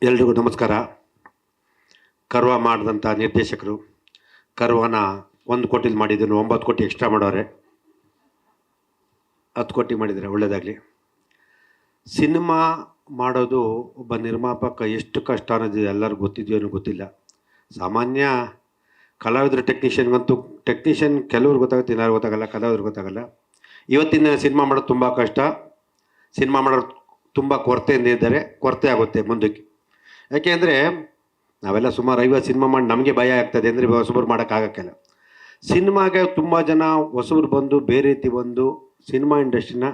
ಎಲ್ರಿಗೂ ನಮಸ್ಕಾರ. ಕರ್ವ ಮಾಡಿದಂಥ ನಿರ್ದೇಶಕರು ಕರ್ವನ 1 ಕೋಟಿಲಿ ಮಾಡಿದ್ದನ್ನು 9 ಕೋಟಿ ಎಕ್ಸ್ಟ್ರಾ ಮಾಡೋರೆ, 10 ಕೋಟಿ ಮಾಡಿದರೆ ಒಳ್ಳೆಯದಾಗಲಿ. ಸಿನಿಮಾ ಮಾಡೋದು ಒಬ್ಬ ನಿರ್ಮಾಪಕ ಎಷ್ಟು ಕಷ್ಟ ಅನ್ನೋದು ಎಲ್ಲರಿಗೂ ಗೊತ್ತಿದೆಯೋ ಅನ್ನೋ ಗೊತ್ತಿಲ್ಲ. ಸಾಮಾನ್ಯ ಕಲಾವಿದರು ಟೆಕ್ನಿಷಿಯನ್ ಕೆಲವ್ರಿಗೆ ಗೊತ್ತಾಗುತ್ತೆ, ಯಾರು ಗೊತ್ತಾಗಲ್ಲ, ಕಲಾವಿದ್ರು ಗೊತ್ತಾಗಲ್ಲ. ಇವತ್ತಿನ ಸಿನಿಮಾ ಮಾಡೋದು ತುಂಬ ಕಷ್ಟ. ಸಿನಿಮಾ ಮಾಡೋರು ತುಂಬ ಕೊರತೆಯಿಂದ ಇದ್ದಾರೆ, ಕೊರತೆ ಆಗುತ್ತೆ ಮುಂದಕ್ಕೆ. ಯಾಕೆಂದರೆ ನಾವೆಲ್ಲ ಸುಮಾರು 50 ಸಿನಿಮಾ ಮಾಡಿ ನಮಗೆ ಭಯ ಆಗ್ತದೆ ಅಂದರೆ ಹೊಸಬ್ರು ಮಾಡೋಕ್ಕಾಗಕ್ಕಿಲ್ಲ. ಸಿನಿಮಾಗೆ ತುಂಬ ಜನ ಹೊಸಬ್ರು ಬಂದು ಬೇರೆ ರೀತಿ ಬಂದು ಸಿನಿಮಾ ಇಂಡಸ್ಟ್ರಿನ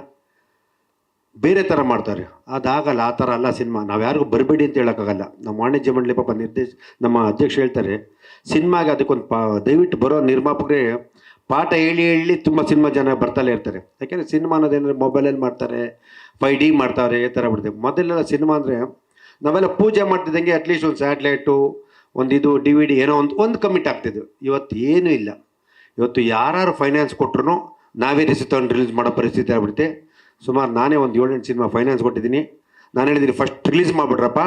ಬೇರೆ ಥರ ಮಾಡ್ತಾರೆ. ಅದಾಗಲ್ಲ, ಆ ಥರ ಅಲ್ಲ ಸಿನಿಮಾ. ನಾವು ಯಾರಿಗೂ ಬರಬೇಡಿ ಅಂತ ಹೇಳೋಕ್ಕಾಗಲ್ಲ. ನಮ್ಮ ವಾಣಿಜ್ಯ ಮಂಡಳಿ ಪಾಪ ನಮ್ಮ ಅಧ್ಯಕ್ಷ ಹೇಳ್ತಾರೆ, ಸಿನಿಮಾಗೆ ಅದಕ್ಕೊಂದು ದಯವಿಟ್ಟು ಬರೋ ನಿರ್ಮಾಪಕರೇ ಪಾಠ ಹೇಳಿ ತುಂಬ ಸಿನಿಮಾ ಜನ ಬರ್ತಾಲೇ ಇರ್ತಾರೆ. ಯಾಕೆಂದರೆ ಸಿನಿಮಾ ಅನ್ನೋದೇನಂದರೆ ಮೊಬೈಲಲ್ಲಿ ಮಾಡ್ತಾರೆ, 5D ಮಾಡ್ತಾರೆ, ಈ ಥರ ಬಿಡ್ತೇವೆ. ಮೊದಲೆಲ್ಲ ಸಿನಿಮಾ ಅಂದರೆ ನಾವೆಲ್ಲ ಪೂಜೆ ಮಾಡ್ತಿದ್ದಂಗೆ ಅಟ್ಲೀಸ್ಟ್ ಒಂದು ಸ್ಯಾಟ್ಲೈಟು, ಒಂದು ಇದು DVD ಏನೋ ಒಂದು ಕಮಿಟ್ ಆಗ್ತಿದ್ವು. ಇವತ್ತು ಏನೂ ಇಲ್ಲ. ಇವತ್ತು ಯಾರು ಫೈನಾನ್ಸ್ ಕೊಟ್ಟರು ನಾವೇ ರಿಲೀಸ್ ಮಾಡೋ ಪರಿಸ್ಥಿತಿ ಆಗ್ಬಿಡುತ್ತೆ. ಸುಮಾರು ನಾನೇ ಒಂದು 7-8 ಸಿನಿಮಾ ಫೈನಾನ್ಸ್ ಕೊಟ್ಟಿದ್ದೀನಿ. ನಾನು ಹೇಳಿದ್ದೀನಿ, ಫಸ್ಟ್ ರಿಲೀಸ್ ಮಾಡಿಬಿಡ್ರಪ್ಪ,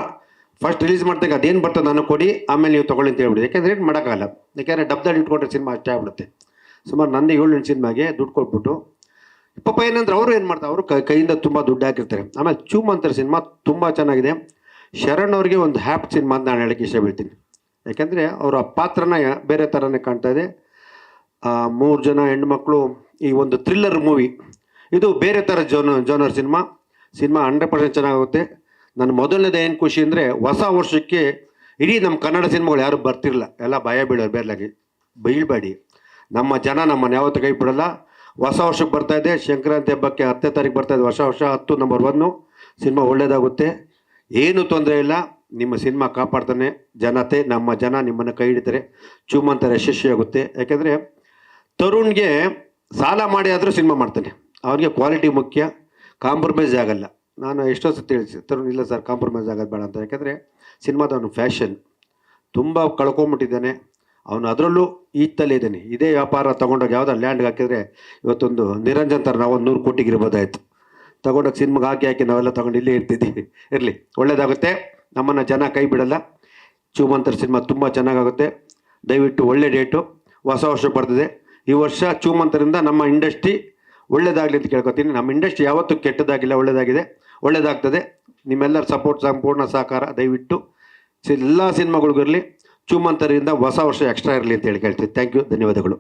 ಫಸ್ಟ್ ರಿಲೀಸ್ ಮಾಡ್ದಾಗ ಅದೇನು ಬರ್ತದೆ ನನಗೆ ಕೊಡಿ, ಆಮೇಲೆ ನೀವು ತೊಗೊಳ್ಳಿ ಅಂತ ಹೇಳ್ಬಿಡಿ. ಯಾಕೆಂದರೆ ಏನು ಮಾಡೋಕ್ಕಾಗಲ್ಲ. ಯಾಕೆಂದರೆ ಡಬ್ದಲ್ಲಿ ಇಟ್ಕೊಂಡ್ರೆ ಸಿನಿಮಾ ಅಷ್ಟೇ ಆಗ್ಬಿಡುತ್ತೆ. ಸುಮಾರು ನಂದೇ 7-8 ಸಿನಿಮಾಗೆ ದುಡ್ಡು ಕೊಟ್ಬಿಟ್ಟು ಪಾಪ ಏನಂದ್ರೆ ಅವರು ಏನು ಮಾಡ್ತಾರೆ, ಅವರು ಕೈಯಿಂದ ತುಂಬ ದುಡ್ಡು ಹಾಕಿರ್ತಾರೆ. ಆಮೇಲೆ ಚೂಮಂತರ ಸಿನಿಮಾ ತುಂಬ ಚೆನ್ನಾಗಿದೆ. ಶರಣ್ ಅವ್ರಿಗೆ ಒಂದು ಹ್ಯಾಪ್ ಸಿನಿಮಾ ಅಂತ ನಾನು ಹೇಳೋಕ್ಕೆ ಇಷ್ಟಪಡ್ತೀನಿ. ಯಾಕೆಂದರೆ ಅವರ ಪಾತ್ರನ ಬೇರೆ ಥರನೇ ಕಾಣ್ತಾ ಇದೆ. 3 ಜನ ಹೆಣ್ಮಕ್ಳು, ಈ ಒಂದು ಥ್ರಿಲ್ಲರ್ ಮೂವಿ, ಇದು ಬೇರೆ ಥರ ಜೋನರ್ ಸಿನಿಮಾ 100% ಚೆನ್ನಾಗುತ್ತೆ. ನನ್ನ ಮೊದಲನೇದು ಏನು ಖುಷಿ ಅಂದರೆ, ಹೊಸ ವರ್ಷಕ್ಕೆ ಇಡೀ ನಮ್ಮ ಕನ್ನಡ ಸಿನಿಮಾಗಳು ಯಾರು ಬರ್ತಿರಲಿಲ್ಲ, ಎಲ್ಲ ಭಯ ಬೀಳೋರು. ಬೇರೆಲಾಗಿ ಬೀಳ್ಬೇಡಿ, ನಮ್ಮ ಜನ ನಮ್ಮನ್ನು ಯಾವತ್ತೂ ಕೈ ಬಿಡಲ್ಲ. ಹೊಸ ವರ್ಷಕ್ಕೆ ಬರ್ತಾಯಿದೆ, ಸಂಕ್ರಾಂತಿ ಹಬ್ಬಕ್ಕೆ 10ನೇ ತಾರೀಕು ಬರ್ತಾಯಿದೆ. ಹೊಸ ವರ್ಷ 10 ನಂಬರ್ 1 ಸಿನಿಮಾ ಒಳ್ಳೆಯದಾಗುತ್ತೆ, ಏನೂ ತೊಂದರೆ ಇಲ್ಲ. ನಿಮ್ಮ ಸಿನಿಮಾ ಕಾಪಾಡ್ತಾನೆ ಜನತೆ, ನಮ್ಮ ಜನ ನಿಮ್ಮನ್ನು ಕೈ ಹಿಡಿತಾರೆ. ಚೂಮಂತರ ಯಶಸ್ವಿಯಾಗುತ್ತೆ. ಯಾಕೆಂದರೆ ತರುಣ್ಗೆ ಸಾಲ ಮಾಡಿ ಆದರೂ ಸಿನಿಮಾ ಮಾಡ್ತಾನೆ. ಅವ್ರಿಗೆ ಕ್ವಾಲಿಟಿ ಮುಖ್ಯ, ಕಾಂಪ್ರಮೈಸ್ ಆಗಲ್ಲ. ನಾನು ಎಷ್ಟೋ ಸತಿ ತಿಳಿಸಿ, ತರುಣ್ ಇಲ್ಲ ಸರ್ ಕಾಂಪ್ರಮೈಸ್ ಆಗೋದು ಬೇಡ ಅಂತ. ಯಾಕೆಂದರೆ ಸಿನಿಮಾದ ಅವನು ಫ್ಯಾಷನ್ ತುಂಬ ಕಳ್ಕೊಂಬಿಟ್ಟಿದ್ದಾನೆ. ಅವನು ಅದರಲ್ಲೂ ಈತಲ್ಲೇ ಇದ್ದಾನೆ. ಇದೇ ವ್ಯಾಪಾರ ತೊಗೊಂಡೋಗಿ ಯಾವುದೋ ಲ್ಯಾಂಡ್ಗೆ ಹಾಕಿದರೆ ಇವತ್ತೊಂದು ನಿರಂಜನ್ ಥರ ನಾವು 100 ಕೋಟಿಗೆ ಇರ್ಬೋದಾಯ್ತು. ತೊಗೊಂಡೋಗಿ ಸಿನಿಮಾಗೆ ಹಾಕಿ ನಾವೆಲ್ಲ ತೊಗೊಂಡು ಇಲ್ಲೇ ಇರ್ತಿದ್ದೀವಿ. ಇರಲಿ, ಒಳ್ಳೆಯದಾಗುತ್ತೆ. ನಮ್ಮನ್ನು ಜನ ಕೈ ಬಿಡಲ್ಲ. ಚೂಮಂತರ ಸಿನಿಮಾ ತುಂಬ ಚೆನ್ನಾಗಾಗುತ್ತೆ. ದಯವಿಟ್ಟು ಒಳ್ಳೆ ಡೇಟು, ಹೊಸ ವರ್ಷಕ್ಕೆ ಬರ್ತದೆ. ಈ ವರ್ಷ ಚೂಮಂತರಿಂದ ನಮ್ಮ ಇಂಡಸ್ಟ್ರಿ ಒಳ್ಳೆಯದಾಗಲಿ ಅಂತ ಕೇಳ್ಕೊತೀನಿ. ನಮ್ಮ ಇಂಡಸ್ಟ್ರಿ ಯಾವತ್ತೂ ಕೆಟ್ಟದಾಗಿಲ್ಲ, ಒಳ್ಳೆಯದಾಗಿದೆ, ಒಳ್ಳೆಯದಾಗ್ತದೆ. ನಿಮ್ಮೆಲ್ಲರ ಸಪೋರ್ಟ್, ಸಂಪೂರ್ಣ ಸಹಕಾರ ದಯವಿಟ್ಟು ಎಲ್ಲ ಸಿನಿಮಾಗಳಿಗಿರಲಿ. ಚೂಮಂತರಿಂದ ಹೊಸ ವರ್ಷ ಎಕ್ಸ್ಟ್ರಾ ಇರಲಿ ಅಂತ ಹೇಳ್ತೀನಿ. ಥ್ಯಾಂಕ್ ಯು, ಧನ್ಯವಾದಗಳು.